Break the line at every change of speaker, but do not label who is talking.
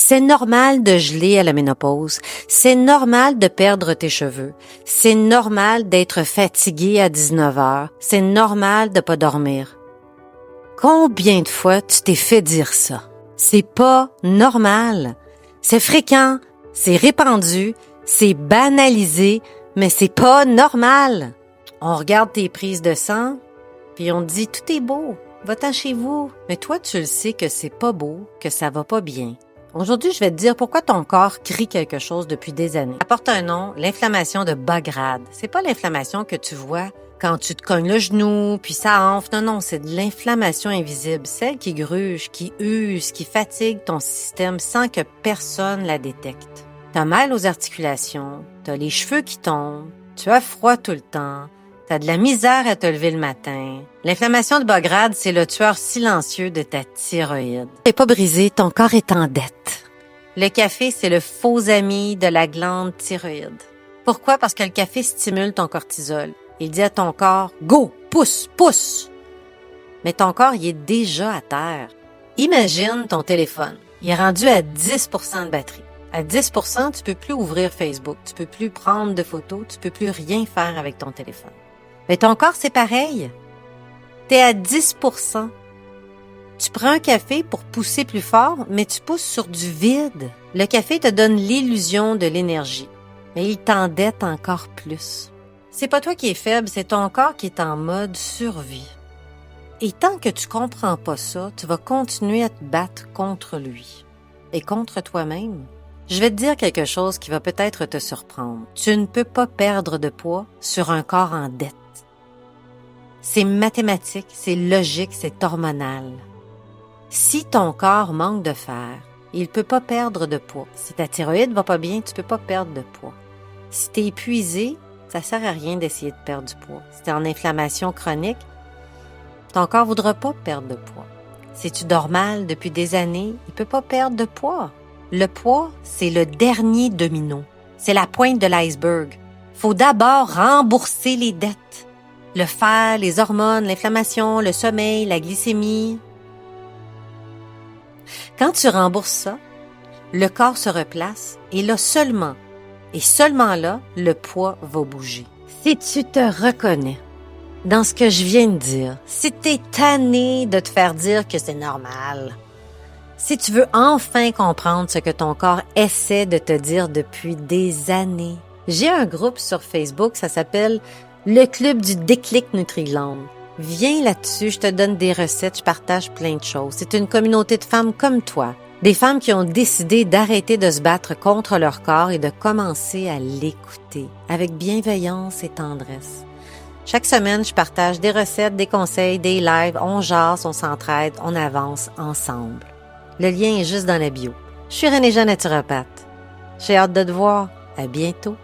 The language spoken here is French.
C'est normal de geler à la ménopause. C'est normal de perdre tes cheveux. C'est normal d'être fatigué à 19 heures. C'est normal de pas dormir. Combien de fois tu t'es fait dire ça? C'est pas normal. C'est fréquent, c'est répandu, c'est banalisé, mais c'est pas normal. On regarde tes prises de sang, puis on te dit tout est beau, va-t'en chez vous. Mais toi, tu le sais que c'est pas beau, que ça va pas bien. Aujourd'hui, je vais te dire pourquoi ton corps crie quelque chose depuis des années. Ça porte un nom, l'inflammation de bas grade. C'est pas l'inflammation que tu vois quand tu te cognes le genou, puis ça enfle. Non, c'est de l'inflammation invisible, celle qui gruge, qui use, qui fatigue ton système sans que personne la détecte. T'as mal aux articulations, t'as les cheveux qui tombent, tu as froid tout le temps, t'as de la misère à te lever le matin. L'inflammation de bas grade, c'est le tueur silencieux de ta thyroïde. T'es pas brisé, ton corps est en dette. Le café, c'est le faux ami de la glande thyroïde. Pourquoi? Parce que le café stimule ton cortisol. Il dit à ton corps, go, pousse, pousse. Mais ton corps, il est déjà à terre. Imagine ton téléphone. Il est rendu à 10% de batterie. À 10%, tu peux plus ouvrir Facebook, tu peux plus prendre de photos, tu peux plus rien faire avec ton téléphone. Mais ton corps, c'est pareil. T'es à 10%. Tu prends un café pour pousser plus fort, mais tu pousses sur du vide. Le café te donne l'illusion de l'énergie, mais il t'endette encore plus. C'est pas toi qui es faible, c'est ton corps qui est en mode survie. Et tant que tu comprends pas ça, tu vas continuer à te battre contre lui et contre toi-même. Je vais te dire quelque chose qui va peut-être te surprendre. Tu ne peux pas perdre de poids sur un corps en dette. C'est mathématique, c'est logique, c'est hormonal. Si ton corps manque de fer, il peut pas perdre de poids. Si ta thyroïde va pas bien, tu peux pas perdre de poids. Si t'es épuisé, ça sert à rien d'essayer de perdre du poids. Si t'es en inflammation chronique, ton corps voudra pas perdre de poids. Si tu dors mal depuis des années, il peut pas perdre de poids. Le poids, c'est le dernier domino. C'est la pointe de l'iceberg. Faut d'abord rembourser les dettes. Le fer, les hormones, l'inflammation, le sommeil, la glycémie. Quand tu rembourses ça, le corps se replace et là seulement, et seulement là, le poids va bouger. Si tu te reconnais dans ce que je viens de dire, si t'es tanné de te faire dire que c'est normal, si tu veux enfin comprendre ce que ton corps essaie de te dire depuis des années, j'ai un groupe sur Facebook, ça s'appelle le Club du déclic Nutri-Glande. Viens là-dessus, je te donne des recettes, je partage plein de choses. C'est une communauté de femmes comme toi. Des femmes qui ont décidé d'arrêter de se battre contre leur corps et de commencer à l'écouter avec bienveillance et tendresse. Chaque semaine, je partage des recettes, des conseils, des lives, on jase, on s'entraide, on avance ensemble. Le lien est juste dans la bio. Je suis René-Jeanne naturopathe. J'ai hâte de te voir. À bientôt.